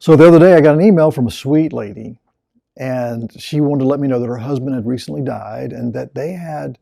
So the other day I got an email from a sweet lady, and she wanted to let me know that her husband had recently died and that they had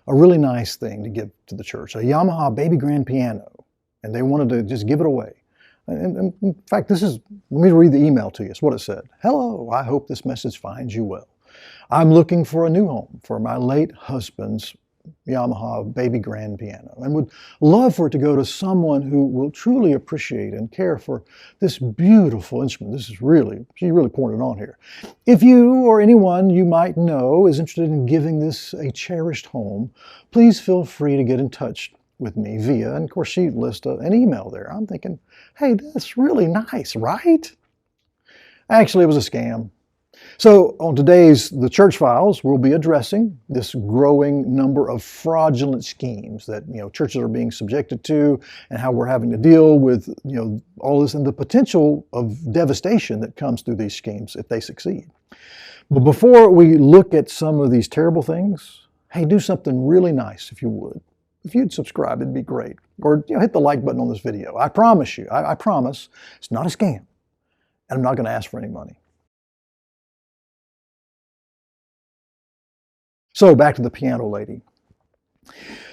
a really nice thing to give to the church, a Yamaha baby grand piano, and they wanted to just give it away. And in fact, let me read the email to you. It's what it said. Hello, I hope this message finds you well. I'm looking for a new home for my late husband's Yamaha baby grand piano and would love for it to go to someone who will truly appreciate and care for this beautiful instrument. She's really pouring it on here. If you or anyone you might know is interested in giving this a cherished home, please feel free to get in touch with me via, and of course she lists an email there. I'm thinking, hey, that's really nice, right? Actually, it was a scam. So on today's The Church Files, we'll be addressing this growing number of fraudulent schemes that churches are being subjected to, and how we're having to deal with all this and the potential of devastation that comes through these schemes if they succeed. But before we look at some of these terrible things, hey, do something really nice if you would. If you'd subscribe, it'd be great. Or hit the like button on this video. I promise you, I promise it's not a scam, and I'm not going to ask for any money. So back to the piano lady.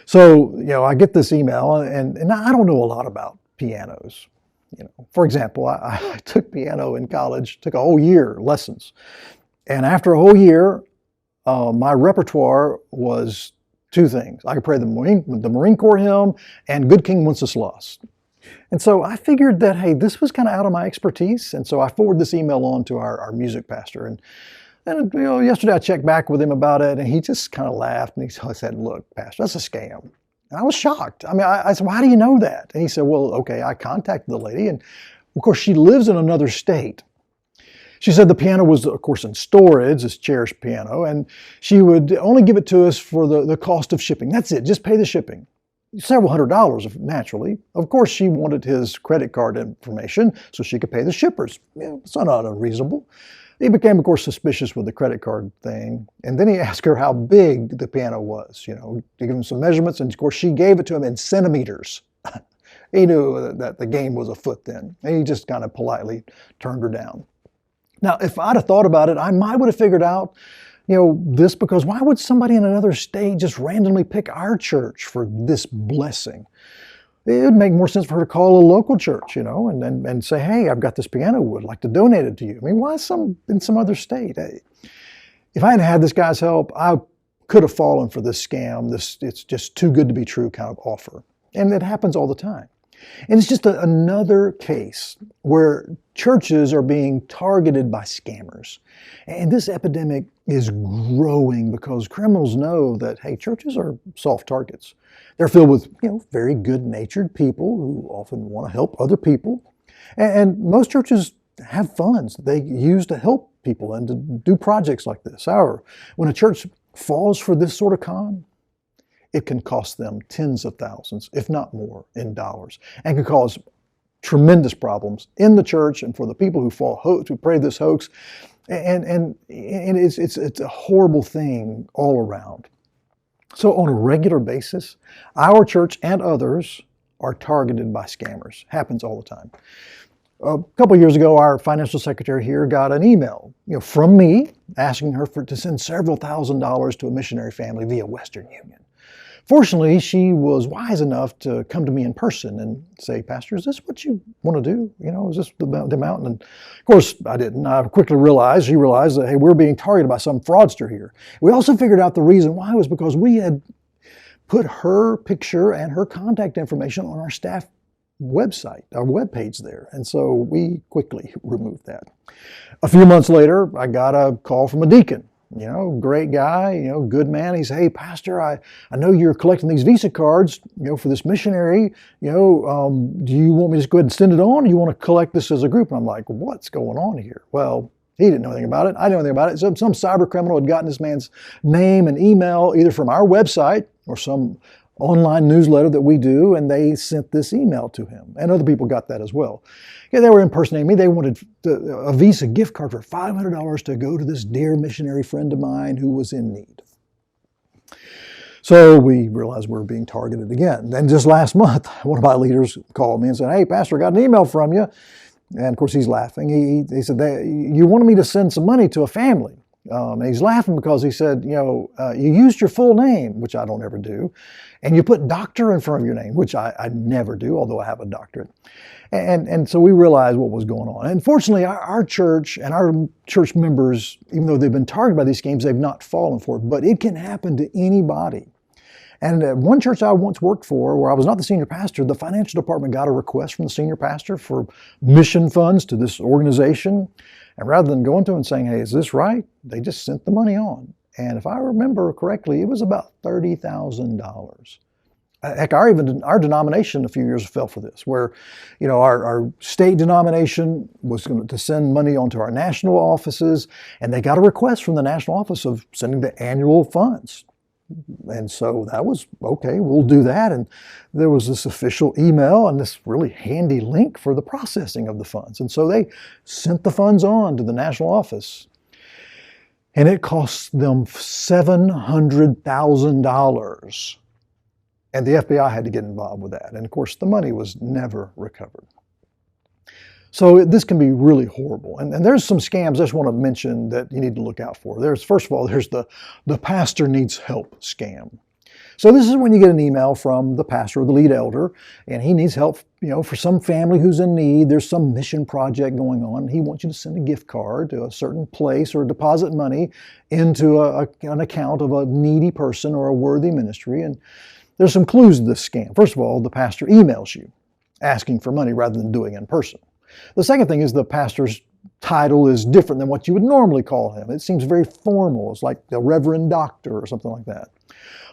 So, I get this email, and I don't know a lot about pianos. For example, I took piano in college, took a whole year lessons. And after a whole year, my repertoire was two things. I could play the Marine Corps hymn and Good King Wenceslas. And so I figured that, hey, this was kind of out of my expertise. And so I forwarded this email on to our music pastor. And yesterday I checked back with him about it, and he just kind of laughed, and he said, look, Pastor, that's a scam. And I was shocked. I said, well, how do you know that? And he said, well, okay, I contacted the lady, and of course she lives in another state. She said the piano was, of course, in storage, this cherished piano, and she would only give it to us for the cost of shipping. That's it, just pay the shipping. Several $100s, naturally. Of course, she wanted his credit card information so she could pay the shippers. It's not unreasonable. He became, of course, suspicious with the credit card thing. And then he asked her how big the piano was, to give him some measurements. And of course, she gave it to him in centimeters. He knew that the game was afoot then. And he just kind of politely turned her down. Now, if I'd have thought about it, I might would have figured out, this, because why would somebody in another state just randomly pick our church for this blessing? It would make more sense for her to call a local church, and say, hey, I've got this piano, would like to donate it to you. Why in some other state? If I hadn't had this guy's help, I could have fallen for this scam, it's just too good to be true kind of offer. And it happens all the time. And it's just another case where churches are being targeted by scammers. And this epidemic is growing because criminals know that, hey, churches are soft targets. They're filled with, very good-natured people who often want to help other people. And most churches have funds they use to help people and to do projects like this. However, when a church falls for this sort of con, it can cost them tens of thousands, if not more, in dollars, and can cause tremendous problems in the church and for the people who pray this hoax. And it's a horrible thing all around. So on a regular basis, our church and others are targeted by scammers. Happens all the time. A couple of years ago, our financial secretary here got an email, from me asking her to send several $1,000s to a missionary family via Western Union. Fortunately, she was wise enough to come to me in person and say, Pastor, is this what you want to do? Is this the amount? And of course, I didn't. I quickly she realized that, hey, we're being targeted by some fraudster here. We also figured out the reason why was because we had put her picture and her contact information on our staff website, our webpage there. And so we quickly removed that. A few months later, I got a call from a deacon. Great guy, good man. He said, hey, Pastor, I know you're collecting these Visa cards, for this missionary. Do you want me to just go ahead and send it on, or you want to collect this as a group? And I'm like, what's going on here? Well, he didn't know anything about it. I didn't know anything about it. Some cyber criminal had gotten this man's name and email either from our website or some online newsletter that we do, and they sent this email to him. And other people got that as well. Yeah, they were impersonating me. They wanted a Visa gift card for $500 to go to this dear missionary friend of mine who was in need. So we realized we were being targeted again. Then just last month, one of my leaders called me and said, hey, Pastor, I got an email from you. And of course, he's laughing. He said, you wanted me to send some money to a family. And he's laughing because he said, you used your full name, which I don't ever do, and you put doctor in front of your name, which I never do, although I have a doctorate. And so we realized what was going on. And fortunately, our church and our church members, even though they've been targeted by these schemes, they've not fallen for it. But it can happen to anybody. And at one church I once worked for, where I was not the senior pastor, the financial department got a request from the senior pastor for mission funds to this organization. And rather than going to him and saying, hey, is this right? They just sent the money on. And if I remember correctly, it was about $30,000. Heck, our denomination a few years fell for this, where our state denomination was going to send money onto our national offices, and they got a request from the national office of sending the annual funds. And so that was, okay, we'll do that. And there was this official email and this really handy link for the processing of the funds. And so they sent the funds on to the national office. And it cost them $700,000. And the FBI had to get involved with that. And of course, the money was never recovered. So this can be really horrible. And there's some scams I just want to mention that you need to look out for. First of all, there's the pastor needs help scam. So this is when you get an email from the pastor or the lead elder, and he needs help, for some family who's in need. There's some mission project going on. He wants you to send a gift card to a certain place or deposit money into an account of a needy person or a worthy ministry. And there's some clues to this scam. First of all, the pastor emails you asking for money rather than doing it in person. The second thing is the pastor's title is different than what you would normally call him. It seems very formal. It's like the Reverend Doctor or something like that.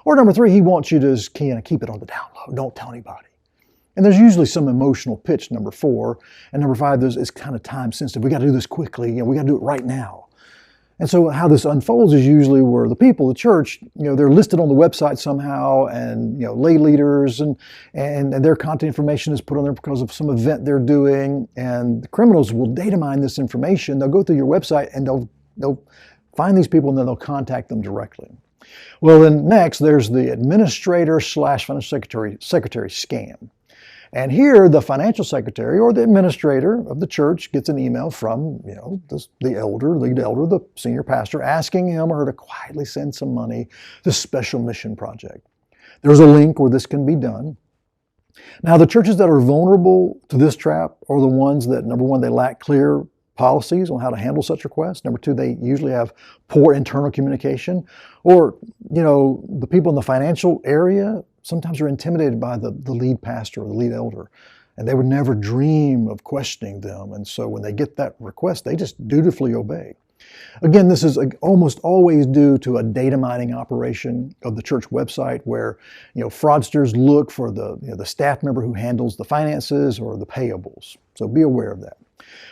Or number three, he wants you to kind of keep it on the down low. Don't tell anybody. And there's usually some emotional pitch, number four. And number five, it's kind of time sensitive. We got to do this quickly. We got to do it right now. And so how this unfolds is usually where the people, the church, they're listed on the website somehow, and lay leaders and their contact information is put on there because of some event they're doing. And the criminals will data mine this information. They'll go through your website and they'll find these people and then they'll contact them directly. Well, then next there's the administrator / financial secretary scam. And here, the financial secretary or the administrator of the church gets an email from, the lead elder, the senior pastor, asking him or her to quietly send some money to special mission project. There's a link where this can be done. Now, the churches that are vulnerable to this trap are the ones that, number one, they lack clear policies on how to handle such requests. Number two, they usually have poor internal communication. Or, the people in the financial area sometimes are intimidated by the lead pastor or the lead elder, and they would never dream of questioning them. And so when they get that request, they just dutifully obey. Again, this is almost always due to a data mining operation of the church website where, fraudsters look for the staff member who handles the finances or the payables. So be aware of that.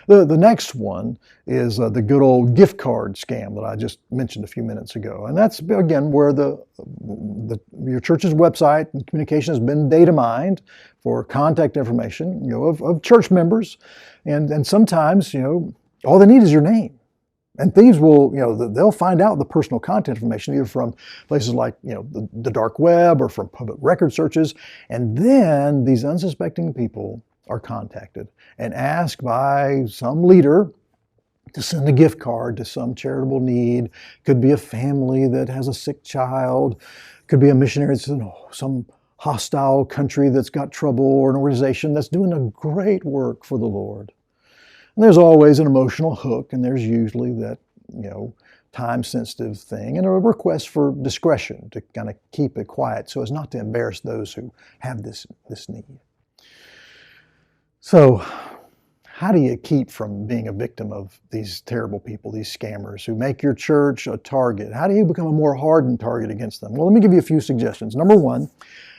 The next one is the good old gift card scam that I just mentioned a few minutes ago. And that's, again, where your church's website and communication has been data mined for contact information, of church members. And sometimes, all they need is your name. And thieves will, they'll find out the personal content information either from places like, the dark web or from public record searches. And then these unsuspecting people are contacted and asked by some leader to send a gift card to some charitable need. Could be a family that has a sick child. Could be a missionary that's in some hostile country that's got trouble, or an organization that's doing a great work for the Lord. And there's always an emotional hook, and there's usually that, time-sensitive thing and a request for discretion to kind of keep it quiet so as not to embarrass those who have this need. So how do you keep from being a victim of these terrible people, these scammers who make your church a target? How do you become a more hardened target against them? Well, let me give you a few suggestions. Number one,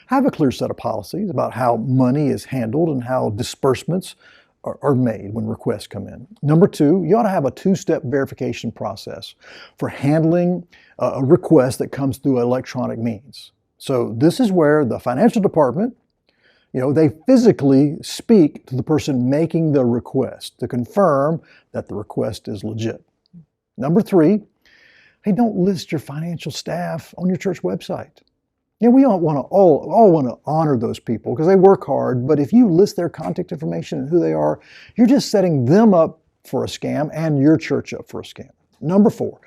have a clear set of policies about how money is handled and how disbursements are made when requests come in. Number two, you ought to have a two-step verification process for handling a request that comes through electronic means. So this is where the financial department, they physically speak to the person making the request to confirm that the request is legit. Number three, hey, don't list your financial staff on your church website. We all want to honor those people because they work hard. But if you list their contact information and who they are, you're just setting them up for a scam and your church up for a scam. Number 4,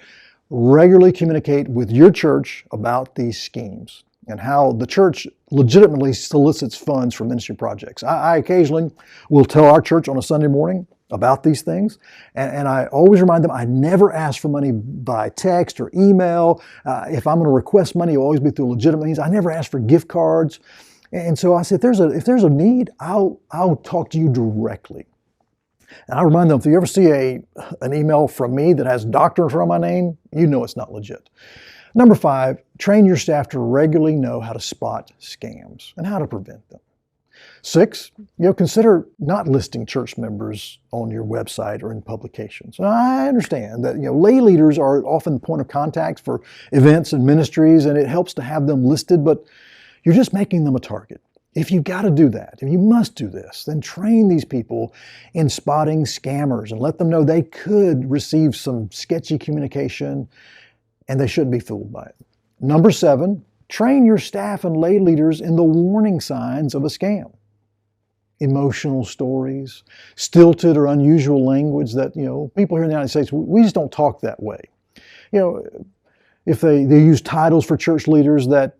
regularly communicate with your church about these schemes and how the church legitimately solicits funds for ministry projects. I occasionally will tell our church on a Sunday morning about these things, and I always remind them I never ask for money by text or email. If I'm going to request money, it'll always be through legitimate means. I never ask for gift cards, and so I said, if there's a need, I'll talk to you directly. And I remind them, if you ever see an email from me that has doctor in front of my name, you know it's not legit. Number 5, train your staff to regularly know how to spot scams and how to prevent them. 6, consider not listing church members on your website or in publications. Now, I understand that lay leaders are often the point of contact for events and ministries, and it helps to have them listed, but you're just making them a target. If you've got to do that, if you must do this, then train these people in spotting scammers and let them know they could receive some sketchy communication and they shouldn't be fooled by it. Number 7, train your staff and lay leaders in the warning signs of a scam. Emotional stories, stilted or unusual language that, people here in the United States, we just don't talk that way. If they use titles for church leaders that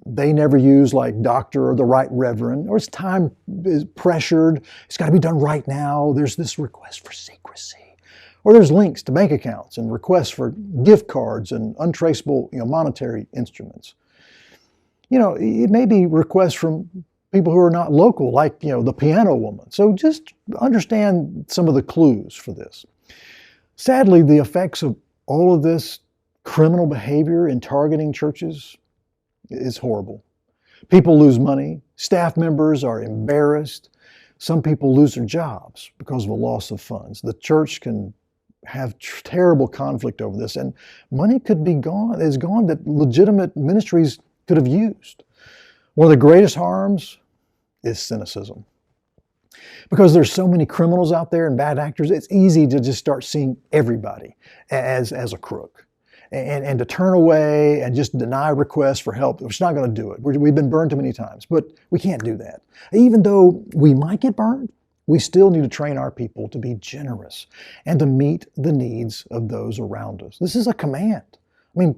they never use, like doctor or the right reverend, or it's time is pressured, it's got to be done right now, there's this request for secrecy. Or there's links to bank accounts and requests for gift cards and untraceable monetary instruments. It may be requests from people who are not local, like the piano woman. So just understand some of the clues for this. Sadly, the effects of all of this criminal behavior in targeting churches is horrible. People lose money, staff members are embarrassed, some people lose their jobs because of a loss of funds. The church can have terrible conflict over this, and money could be gone that legitimate ministries could have used. One of the greatest harms is cynicism. Because there's so many criminals out there and bad actors, it's easy to just start seeing everybody as a crook. And to turn away and just deny requests for help. We're just not going to do it. We've been burned too many times, but we can't do that. Even though we might get burned, we still need to train our people to be generous and to meet the needs of those around us. This is a command.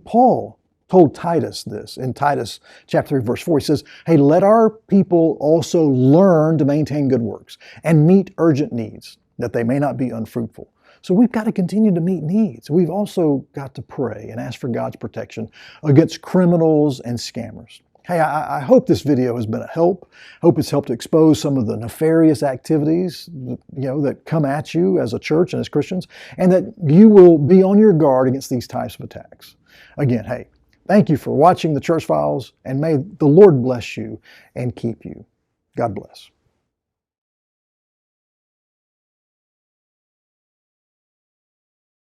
Paul told Titus this in Titus chapter 3, verse 4. He says, hey, let our people also learn to maintain good works and meet urgent needs, that they may not be unfruitful. So we've got to continue to meet needs. We've also got to pray and ask for God's protection against criminals and scammers. Hey, I hope this video has been a help. Hope it's helped to expose some of the nefarious activities, that come at you as a church and as Christians, and that you will be on your guard against these types of attacks. Again, hey, thank you for watching the Church Files, and may the Lord bless you and keep you. God bless.